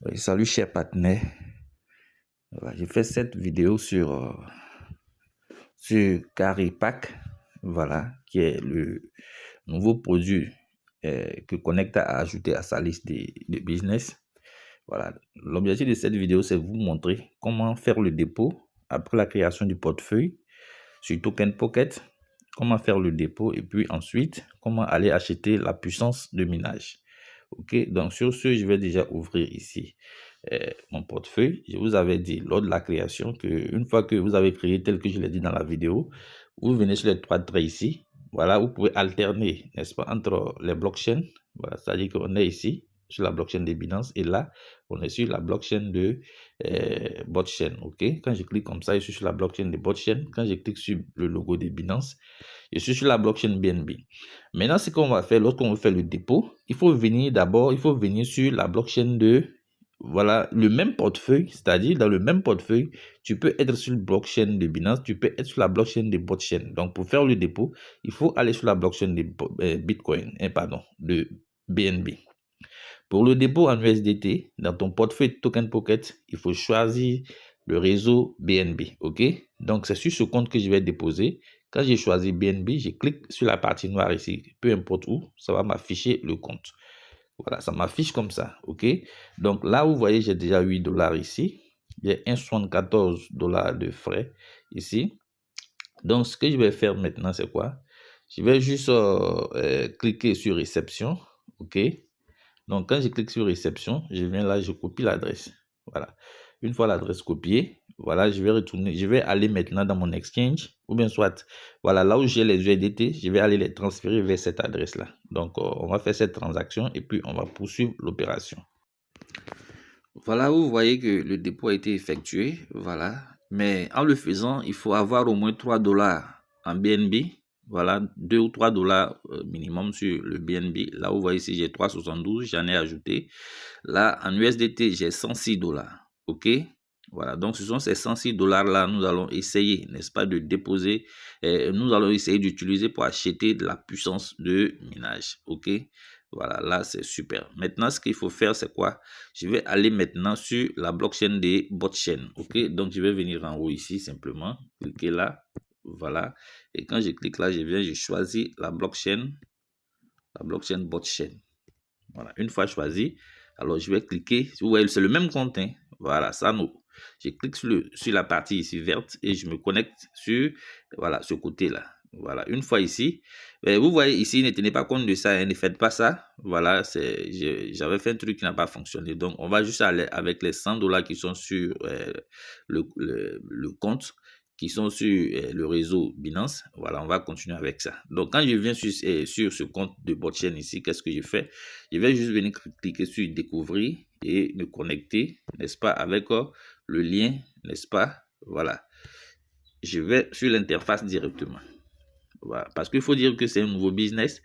Oui, salut chers partenaires. Voilà, j'ai fait cette vidéo sur Caripack, voilà, qui est le nouveau produit que Connecta a ajouté à sa liste de business. Voilà, l'objectif de cette vidéo, c'est vous montrer comment faire le dépôt après la création du portefeuille sur Token Pocket, comment faire le dépôt et puis ensuite, comment aller acheter la puissance de minage. Ok, donc sur ce, je vais déjà ouvrir ici mon portefeuille. Je vous avais dit lors de la création que une fois que vous avez créé tel que je l'ai dit dans la vidéo, vous venez sur les trois traits ici. Voilà, vous pouvez alterner, n'est-ce pas, entre les blockchains. Voilà, c'est-à-dire qu'on est ici sur la blockchain de Binance et là, on est sur la blockchain de Botchain. Ok, quand je clique comme ça, je suis sur la blockchain de Botchain. Quand je clique sur le logo de Binance, je suis sur la blockchain BNB. Maintenant, ce qu'on va faire lorsqu'on veut faire le dépôt, il faut venir d'abord, il faut venir sur la blockchain de, voilà, le même portefeuille, c'est-à-dire dans le même portefeuille, tu peux être sur la blockchain de Binance, tu peux être sur la blockchain de Botchain. Donc, pour faire le dépôt, il faut aller sur la blockchain de Bitcoin, de BNB. Pour le dépôt en USDT, dans ton portefeuille Token Pocket, il faut choisir le réseau BNB, ok? Donc, c'est sur ce compte que je vais déposer. Quand j'ai choisi BNB, je clique sur la partie noire ici, peu importe où, ça va m'afficher le compte. Voilà, ça m'affiche comme ça, ok? Donc là, vous voyez, j'ai déjà 8 dollars ici. J'ai 1,74 dollars de frais ici. Donc, ce que je vais faire maintenant, c'est quoi? Je vais juste cliquer sur réception, ok? Donc, quand je clique sur réception, je viens là, je copie l'adresse. Voilà. Une fois l'adresse copiée, voilà, je vais retourner, je vais aller maintenant dans mon exchange, ou bien soit, voilà, là où j'ai les USDT, je vais aller les transférer vers cette adresse-là. Donc, on va faire cette transaction et puis on va poursuivre l'opération. Voilà, vous voyez que le dépôt a été effectué, voilà. Mais en le faisant, il faut avoir au moins 3 dollars en BNB. Voilà, 2 ou 3 dollars minimum sur le BNB. Là, vous voyez ici, j'ai 3,72, j'en ai ajouté. Là, en USDT, j'ai 106 dollars. OK? Voilà, donc ce sont ces 106 dollars-là, nous allons essayer, n'est-ce pas, de déposer, nous allons essayer d'utiliser pour acheter de la puissance de minage. OK? Voilà, là, c'est super. Maintenant, ce qu'il faut faire, c'est quoi? Je vais aller maintenant sur la blockchain des Botchain. OK? Donc, je vais venir en haut ici, simplement. Cliquer là. Voilà. Et quand je clique là, je choisis la blockchain Botchain. Voilà. Une fois choisi, alors je vais cliquer. Vous voyez, c'est le même compte. Hein? Voilà, ça nous. Je clique sur la partie ici verte et je me connecte sur, voilà, ce côté-là. Voilà, une fois ici, vous voyez ici, ne tenez pas compte de ça, hein, ne faites pas ça. Voilà, j'avais fait un truc qui n'a pas fonctionné. Donc, on va juste aller avec les 100 dollars qui sont sur le compte, qui sont sur le réseau Binance. Voilà, on va continuer avec ça. Donc, quand je viens sur ce compte de Botchain ici, qu'est-ce que je fais? Je vais juste venir cliquer sur découvrir et me connecter, n'est-ce pas, avec le lien, n'est-ce pas? Voilà. Je vais sur l'interface directement. Voilà. Parce qu'il faut dire que c'est un nouveau business.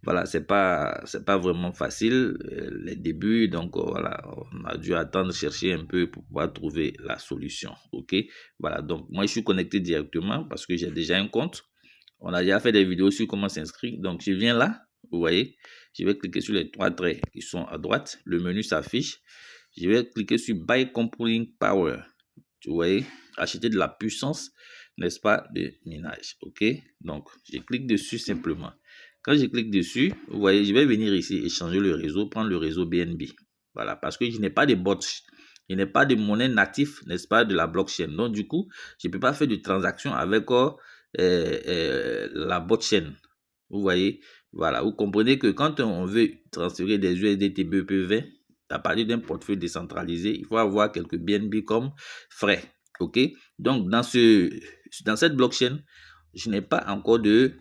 Voilà, c'est pas vraiment facile les débuts. Donc voilà, on a dû attendre, chercher un peu pour pouvoir trouver la solution. Ok, voilà. Donc moi je suis connecté directement parce que j'ai déjà un compte. On a déjà fait des vidéos sur comment s'inscrire. Donc je viens là, vous voyez, je vais cliquer sur les trois traits qui sont à droite. Le menu s'affiche. Je vais cliquer sur Buy Computing Power. Vous voyez, acheter de la puissance, n'est-ce pas, de minage. OK? Donc, je clique dessus simplement. Quand je clique dessus, vous voyez, je vais venir ici échanger le réseau, prendre le réseau BNB. Voilà, parce que je n'ai pas de bots. Je n'ai pas de monnaie native, n'est-ce pas, de la blockchain. Donc, du coup, je ne peux pas faire de transaction avec la blockchain. Vous voyez, voilà, vous comprenez que quand on veut transférer des USDT BEP20, à partir d'un portefeuille décentralisé, il faut avoir quelques BNB comme frais. OK? Donc, dans cette blockchain, je n'ai pas encore de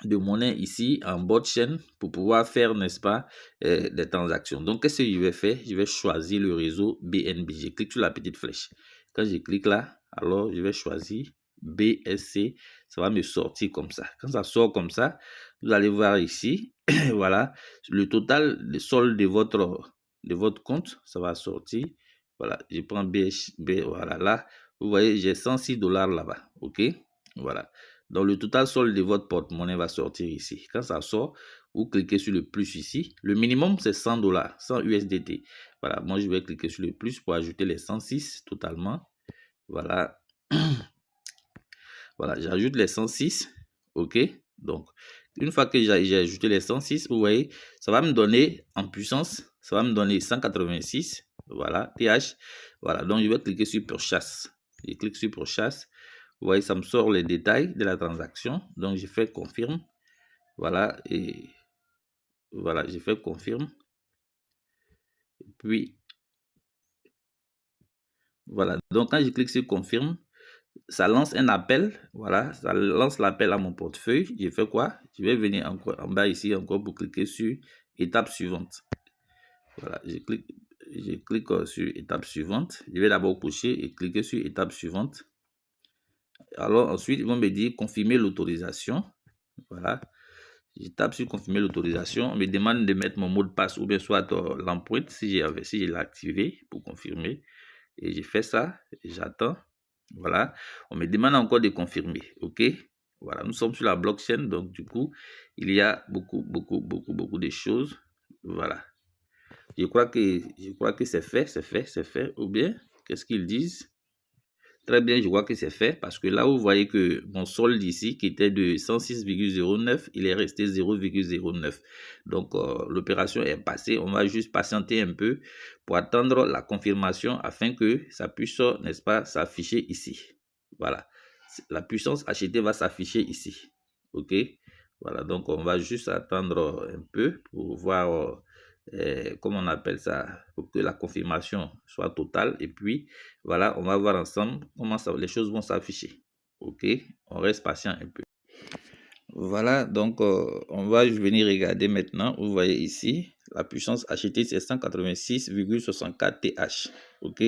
monnaie ici en botchain pour pouvoir faire, n'est-ce pas, des transactions. Donc, qu'est-ce que je vais faire? Je vais choisir le réseau BNB. Je clique sur la petite flèche. Quand je clique là, alors je vais choisir BSC. Ça va me sortir comme ça. Quand ça sort comme ça, vous allez voir ici, voilà, le total de solde de votre compte, ça va sortir. Voilà, je prends voilà, là, vous voyez, j'ai 106 dollars là-bas. OK? Voilà. Donc, le total solde de votre porte-monnaie va sortir ici. Quand ça sort, vous cliquez sur le plus ici. Le minimum, c'est 100 $, 100 USDT. Voilà, moi, je vais cliquer sur le plus pour ajouter les 106 totalement. Voilà. Voilà, j'ajoute les 106. OK. Donc, une fois que j'ai ajouté les 106, vous voyez, ça va me donner en puissance, ça va me donner 186. Voilà, TH. Voilà, donc je vais cliquer sur Purchase. Je clique sur Purchase. Vous voyez, ça me sort les détails de la transaction. Donc, je fais confirme. Voilà, et voilà, j'ai fait confirme. Puis, voilà. Donc, quand je clique sur confirme, ça lance un appel. Voilà, ça lance l'appel à mon portefeuille. Je fais quoi? Je vais venir encore en bas ici encore pour cliquer sur étape suivante. Voilà, je clique sur étape suivante. Je vais d'abord cocher et cliquer sur étape suivante. Alors ensuite, ils vont me dire confirmer l'autorisation. Voilà. Je tape sur confirmer l'autorisation. On me demande de mettre mon mot de passe ou bien soit l'empreinte si je l'ai activé pour confirmer. Et j'ai fait ça. J'attends. Voilà. On me demande encore de confirmer. OK. Voilà. Nous sommes sur la blockchain. Donc, du coup, il y a beaucoup de choses. Voilà. Je crois que c'est fait. Ou bien, qu'est-ce qu'ils disent? Très bien, je vois que c'est fait parce que là, vous voyez que mon solde ici, qui était de 106,09, il est resté 0,09. Donc, l'opération est passée. On va juste patienter un peu pour attendre la confirmation afin que ça puisse, n'est-ce pas, s'afficher ici. Voilà. La puissance achetée va s'afficher ici. OK? Voilà. Donc, on va juste attendre un peu pour voir comment on appelle ça, pour que la confirmation soit totale. Et puis, voilà, on va voir ensemble comment les choses vont s'afficher. OK, on reste patient un peu. Voilà, donc on va venir regarder maintenant. Vous voyez ici, la puissance achetée, c'est 186,64 TH. OK,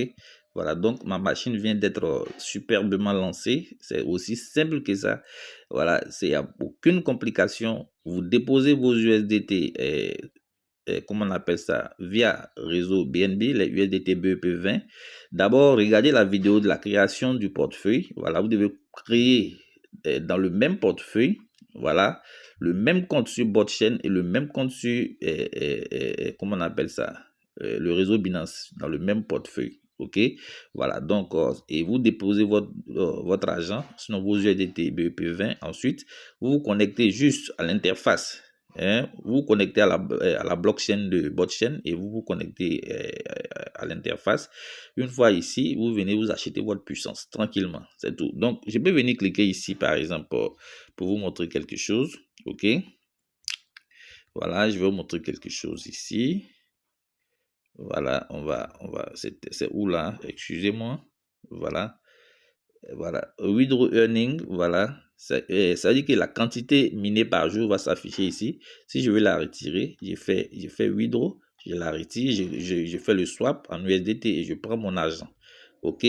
voilà, donc ma machine vient d'être superbement lancée. C'est aussi simple que ça. Voilà, il n'y a aucune complication. Vous déposez vos USDT comment on appelle ça, via réseau BNB, les USDT BEP20. D'abord, regardez la vidéo de la création du portefeuille. Voilà, vous devez créer dans le même portefeuille, voilà, le même compte sur Botchain et le même compte sur, comment on appelle ça, le réseau Binance, dans le même portefeuille. OK, voilà, donc, et vous déposez votre argent, sinon vos USDT BEP20. Ensuite, vous vous connectez juste à l'interface. Vous vous connectez à la blockchain de Botchain et vous vous connectez à l'interface. Une fois ici, vous venez vous acheter votre puissance tranquillement. C'est tout. Donc, je peux venir cliquer ici, par exemple, pour vous montrer quelque chose. OK. Voilà, je vais vous montrer quelque chose ici. Voilà, c'est où là? Excusez-moi. Voilà. Voilà, withdraw earning, voilà, ça veut dire que la quantité minée par jour va s'afficher ici. Si je veux la retirer, je fais withdraw, je la retire, je fais le swap en USDT et je prends mon argent. OK,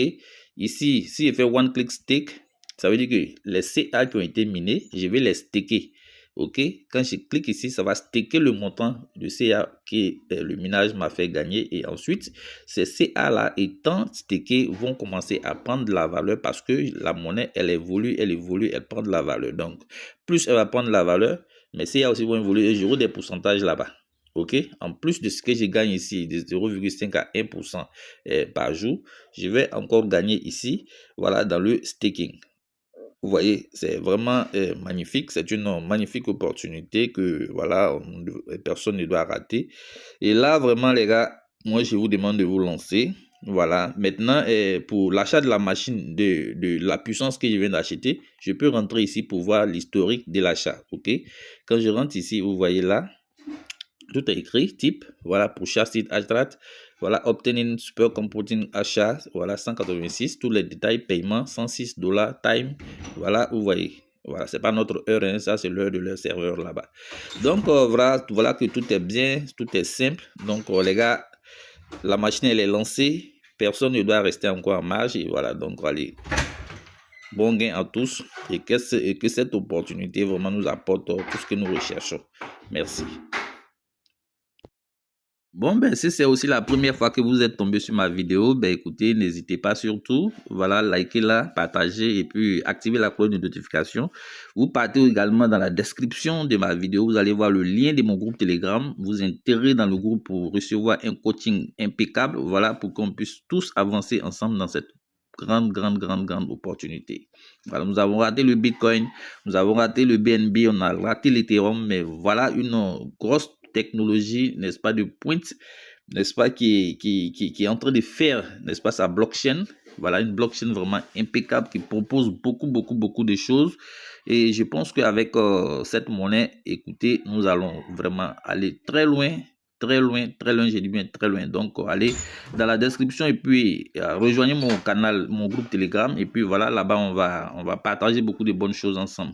ici, si je fais one click stake, ça veut dire que les CA qui ont été minés, je vais les staker. OK, quand je clique ici, ça va staker le montant de CA que le minage m'a fait gagner. Et ensuite, ces CA là étant stakés vont commencer à prendre de la valeur parce que la monnaie, elle évolue, elle prend de la valeur. Donc, plus elle va prendre de la valeur, mais CA aussi vont évoluer et j'aurai des pourcentages là-bas. OK, en plus de ce que je gagne ici, de 0,5 à 1% par jour, je vais encore gagner ici, voilà, dans le staking. Vous voyez, c'est vraiment magnifique. C'est une magnifique opportunité que, voilà, personne ne doit rater. Et là, vraiment, les gars, moi, je vous demande de vous lancer. Voilà. Maintenant, pour l'achat de la machine, de la puissance que je viens d'acheter, je peux rentrer ici pour voir l'historique de l'achat. OK? Quand je rentre ici, vous voyez là, tout est écrit, type, voilà, pour chaque site Astrat, voilà, obtenir super computing achat, voilà, 186, tous les détails, paiement, 106 $, time, voilà, vous voyez, voilà, c'est pas notre heure, hein, ça c'est l'heure de leur serveur là-bas. Donc, voilà que tout est bien, tout est simple. Donc, les gars, la machine, elle est lancée, personne ne doit rester encore en marge, et voilà, donc, allez, bon gain à tous, et que cette opportunité vraiment nous apporte tout ce que nous recherchons. Merci. Bon, ben, si c'est aussi la première fois que vous êtes tombé sur ma vidéo, ben, écoutez, n'hésitez pas surtout, voilà, likez-la, partagez et puis activez la cloche de notification. Vous partez également dans la description de ma vidéo, vous allez voir le lien de mon groupe Telegram. Vous insérez dans le groupe pour recevoir un coaching impeccable, voilà, pour qu'on puisse tous avancer ensemble dans cette grande opportunité. Voilà, nous avons raté le Bitcoin, nous avons raté le BNB, on a raté l'Ethereum, mais voilà une grosse technologie, n'est-ce pas, de pointe, n'est-ce pas, qui est en train de faire, n'est-ce pas, sa blockchain. Voilà, une blockchain vraiment impeccable qui propose beaucoup de choses. Et je pense qu'avec cette monnaie, écoutez, nous allons vraiment aller très loin, je dis bien très loin. Donc, allez dans la description et puis rejoignez mon canal, mon groupe Telegram. Et puis voilà, là-bas, on va partager beaucoup de bonnes choses ensemble.